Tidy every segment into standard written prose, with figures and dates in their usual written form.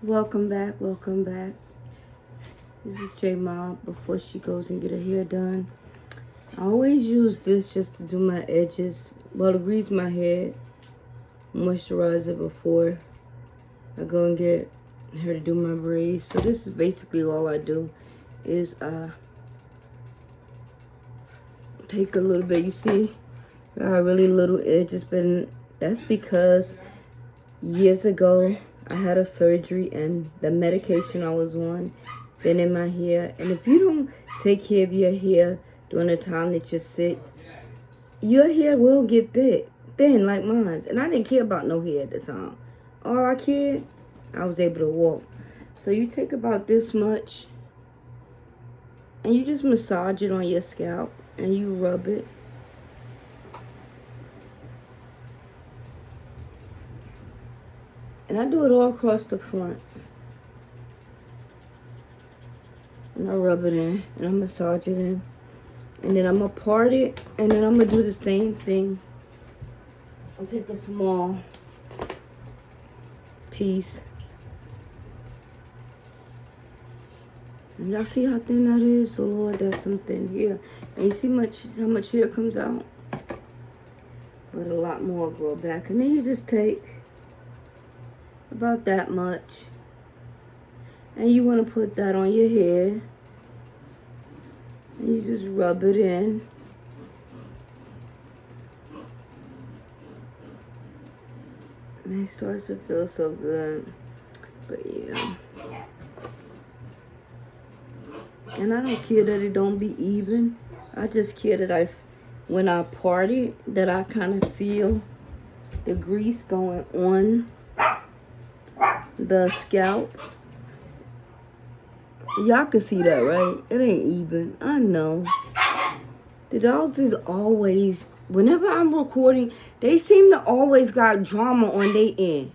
Welcome back, welcome back. This is J Mob before she goes and get her hair done. I always use this just to do my edges. Well, to grease my head, moisturize it before I go and get her to do my braids. So this is basically all I do is take a little bit. You see, I got really little edges, but that's because years ago I had a surgery and the medication I was on then in my hair. And if you don't take care of your hair during the time that you're sick, your hair will get thin like mine. And I didn't care about no hair at the time. All I cared, I was able to walk. So you take about this much and you just massage it on your scalp and you rub it. And I do it all across the front. And I rub it in and I massage it in. And then I'm going to part it and then I'm going to do the same thing. I'll take a small piece. And y'all see how thin that is? Oh Lord, there's some thin here. And you see how much hair comes out? But a lot more grow back. And then you just take about that much. And you want to put that on your hair. And you just rub it in. And it starts to feel so good. But yeah. And I don't care that it don't be even. I just care that when I part it, that I kind of feel the grease going on the scalp. Y'all can see that, right? It ain't even. I know. The dogs is always, whenever I'm recording, they seem to always got drama on their end.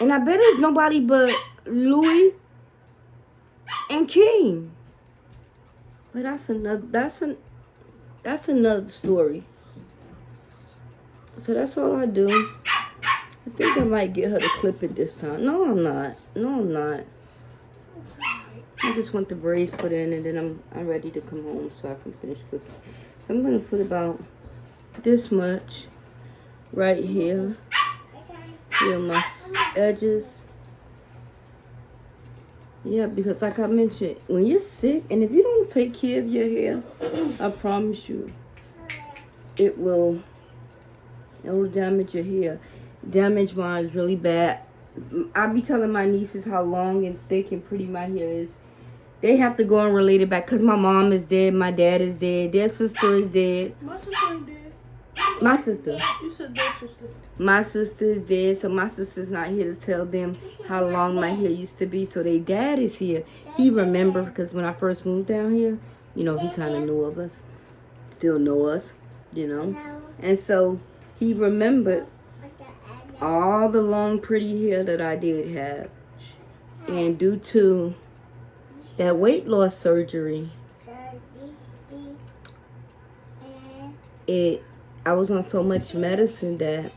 And I bet it's nobody but Louis and King. But that's another story. So that's all I do. I think I might get her to clip it this time. No, I'm not. I just want the braids put in and then I'm ready to come home so I can finish cooking. So I'm going to put about this much right here. Here on my edges. Yeah, because like I mentioned, when you're sick and if you don't take care of your hair, I promise you, it will damage your hair. Damage mine is really bad. I be telling my nieces how long and thick and pretty my hair is. They have to go and relate it back because my mom is dead, my dad is dead, their sister is dead. My sister ain't dead. My sister. You said their sister. My sister is dead, so my sister's not here to tell them how long my hair used to be. So their dad is here. He remembered because when I first moved down here, he kind of knew of us. Still know us, And so he remembered all the long, pretty hair that I did have. And due to that weight loss surgery, I was on so much medicine that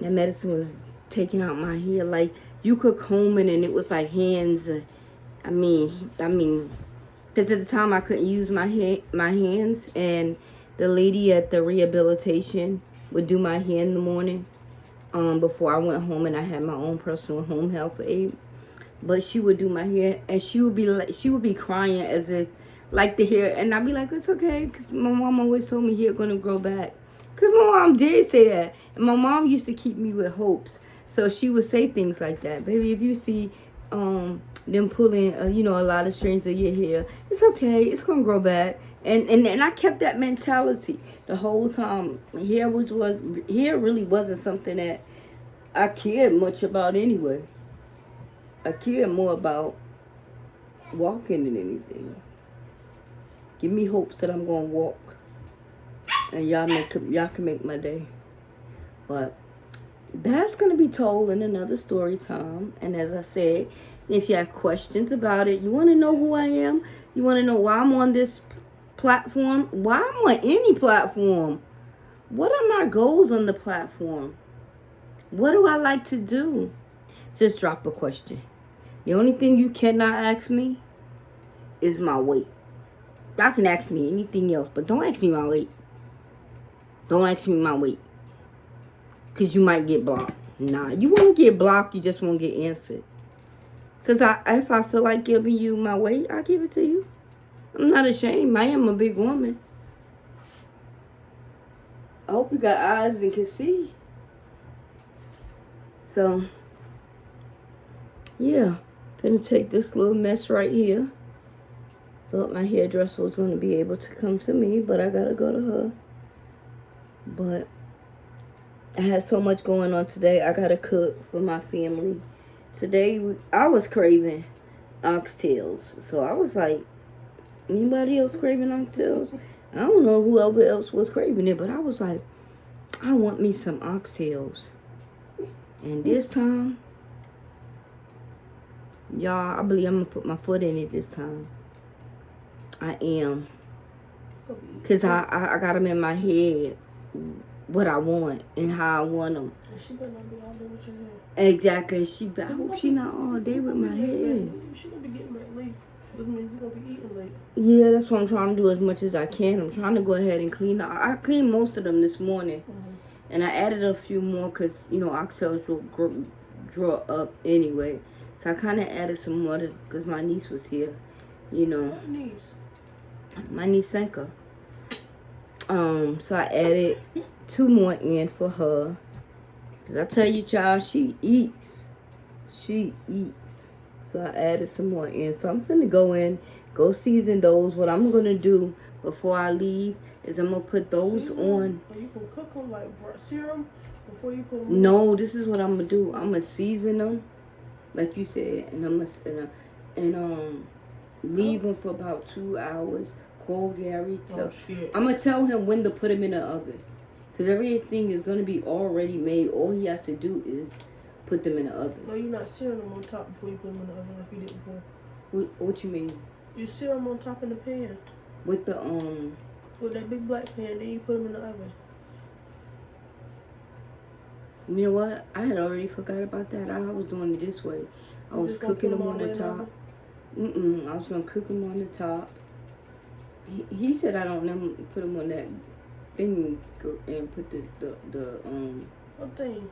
medicine was taking out my hair. Like, you could comb it and it was like hands. I mean, because at the time I couldn't use my hands, and the lady at the rehabilitation would do my hair in the morning before I went home, and I had my own personal home health aide. But she would do my hair, and she would be crying as if, like, the hair, and I'd be like, it's okay, because my mom always told me hair gonna grow back. Because my mom did say that, and my mom used to keep me with hopes, so she would say things like that. Baby, if you see them pulling, a lot of strings of your hair, it's okay, it's gonna grow back. And I kept that mentality the whole time. Hair really wasn't something that I cared much about anyway. I care more about walking than anything. Give me hopes that I'm gonna walk, and y'all can make my day. But that's gonna be told in another story time. And as I said, if you have questions about it, you want to know who I am, you want to know why I'm on this platform, why I'm on any platform, what are my goals on the platform? What do I like to do? Just drop a question. The only thing you cannot ask me is my weight. Y'all can ask me anything else, but don't ask me my weight. Don't ask me my weight. Because you might get blocked. Nah, you won't get blocked. You just won't get answered. Because if I feel like giving you my weight, I'll give it to you. I'm not ashamed. I am a big woman. I hope you got eyes and can see. So, yeah. Gonna take this little mess right here. Thought my hairdresser was going to be able to come to me, but I gotta go to her. But I had so much going on today. I gotta cook for my family. Today, I was craving oxtails. So I was like, anybody else craving oxtails? I don't know whoever else was craving it, but I was like, I want me some oxtails. And this time, y'all, I believe I'm going to put my foot in it this time. I am. Because I got them in my head, what I want and how I want them. She better not be all day with your hair. Exactly. I hope she not all day with my head. She gonna be getting back late. Which means you gonna be eating late. Yeah, that's what I'm trying to do as much as I can. I'm trying to go ahead and clean up. I cleaned most of them this morning. Mm-hmm. And I added a few more because, oxtails will draw up anyway. So I kind of added some more because my niece was here, What niece? My niece Senka. So I added 2 more in for her. Because I tell you, child, she eats. She eats. So I added some more in. So I'm finna go season those. What I'm going to do before I leave is I'm going to put those on. Are you going to cook them like serum before you put them on? No, this is what I'm going to do. I'm going to season them, like you said. And I'm going to leave them for about 2 hours. Call Gary. I'm going to tell him when to put them in the oven. Because everything is going to be already made. All he has to do is put them in the oven. No, you're not searing them on top before you put them in the oven like you did before. What you mean? You sear them on top in the pan. With the, With that big black pan, then you put them in the oven. You know what? I had already forgot about that. I was doing it this way. I was cooking them on the top. I was going to cook them on the top. He said I don't never put them on that thing and put the What thing?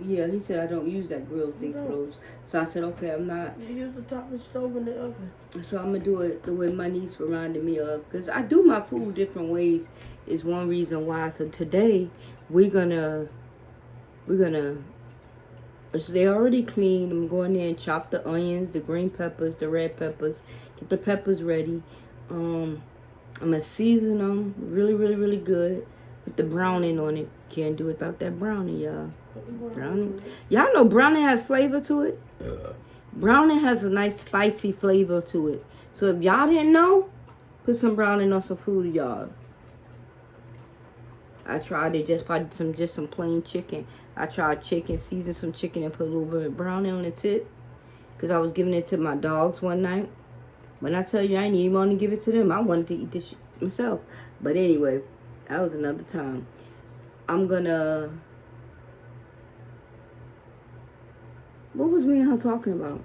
Yeah, he said I don't use that grill thing for those. So I said, okay, I'm not. You use the top of the stove in the oven. So I'm going to do it the way my niece reminded me of. Because I do my food different ways is one reason why. So today, we're gonna, so they already cleaned. I'm going there and chop the onions, the green peppers, the red peppers. Get the peppers ready. I'm going to season them really, really, really good. Put the browning on it. Can't do without that browning, y'all. Browning. Y'all know browning has flavor to it? Browning has a nice spicy flavor to it. So if y'all didn't know, put some browning on some food, y'all. I tried it just some plain chicken. I tried chicken, seasoned some chicken and put a little bit of browning on the tip. Because I was giving it to my dogs one night. When I tell you I didn't even want to give it to them, I wanted to eat this shit myself. But anyway, that was another time. I'm gonna... What was me and her talking about?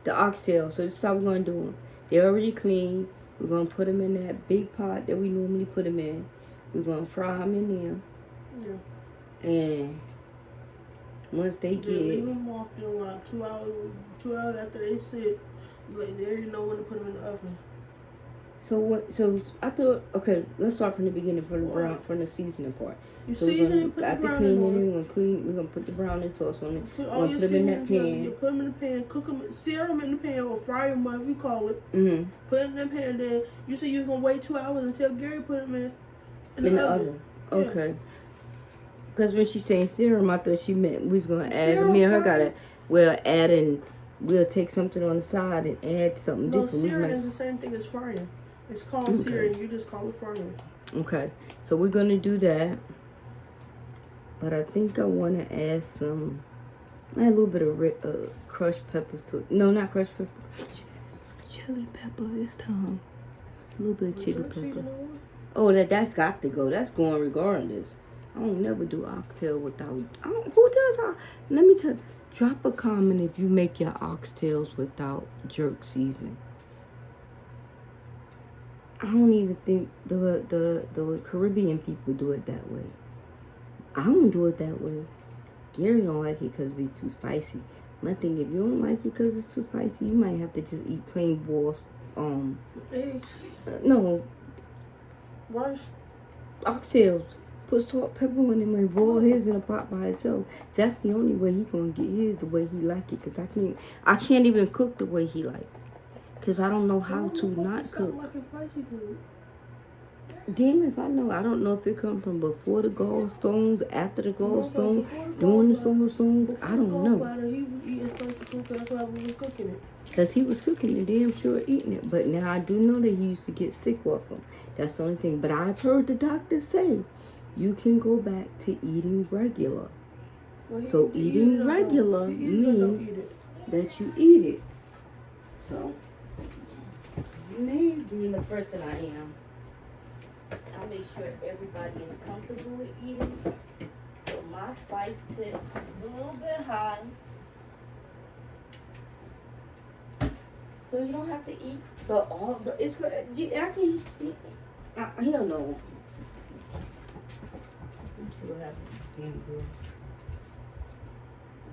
The oxtail. So this is how we're going to do them. They're already clean. We're going to put them in that big pot that we normally put them in. We're going to fry them in there. Yeah. And once they get... Leave them off in like 2 hours. 2 hours after they sit. Like, they already know when to put them in the oven. So what? So I thought, okay, let's start from the beginning, from the seasoning part. You so season and put the browning on it. We're gonna put the browning sauce on it. We're gonna put them in that pan. You put them in the pan, cook them, sear them in the pan, or fry them, whatever you call it. Mm-hmm. Put it in the pan. Then you said you was gonna wait 2 hours until Gary put them in the oven. Okay. Yes. Because when she's saying serum, I thought she meant we was gonna add. Serum, me and her we'll take something on the side and add something different. No, searing is the same thing as frying. It's called searing. You just call it frying. Okay. So we're going to do that. But I think I want to add a little bit of crushed peppers to it. No, not crushed pepper. Chili pepper this time. A little bit of chili pepper. Oh, that's got to go. That's going regardless. I don't never do oxtail without. Who does? Let me tell you. Drop a comment if you make your oxtails without jerk seasoning. I don't even think the Caribbean people do it that way. I don't do it that way. Gary don't like it because it's too spicy. My thing, if you don't like it because it's too spicy, you might have to just eat plain boiled, eggs. No. Rice. Oxtails. Put salt, pepper in him and boil his in a pot by itself. That's the only way he gonna get his the way he like it. Cause I can't even cook the way he like. Cause I don't know how to not cook. Damn if I know. I don't know if it come from before the gallstones, after the gallstones, during the gallstones. I don't know. Cause he was cooking it, damn sure eating it. But now I do know that he used to get sick off them. That's the only thing. But I've heard the doctor say you can go back to eating regular. So eating regular means that you eat it. So me being the person I am, I make sure everybody is comfortable with eating. So my spice tip is a little bit high. So you don't have to eat it's good. I can eat. Hell no. Let me see what happens. Damn good.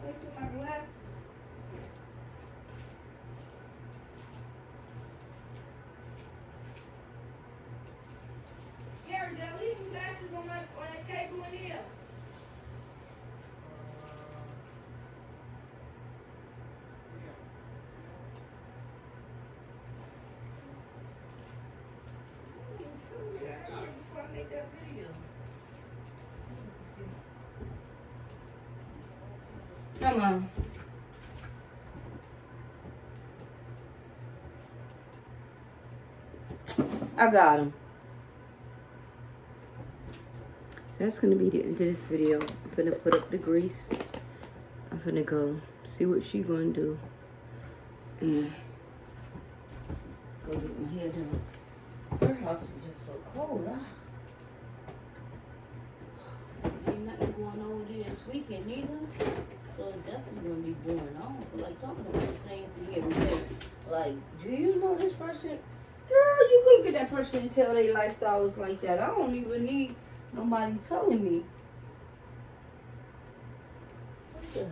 Let me see my glasses. Gary, did I leave glasses on that table in here? Before I make that video. Come on. I got him. That's gonna be the end of this video. I'm gonna put up the grease. I'm gonna go see what she gonna do. And go get my hair done. Her house was just so cold, huh? Ain't nothing going on there this weekend either. So it's definitely gonna be boring. I don't feel like talking about the same thing every day. Like, do you know this person? Girl, you couldn't get that person to tell their lifestyle is like that. I don't even need nobody telling me. What the?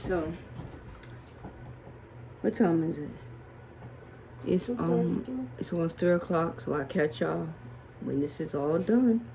So, what time is it? It's almost 3 o'clock, so I'll catch y'all when this is all done.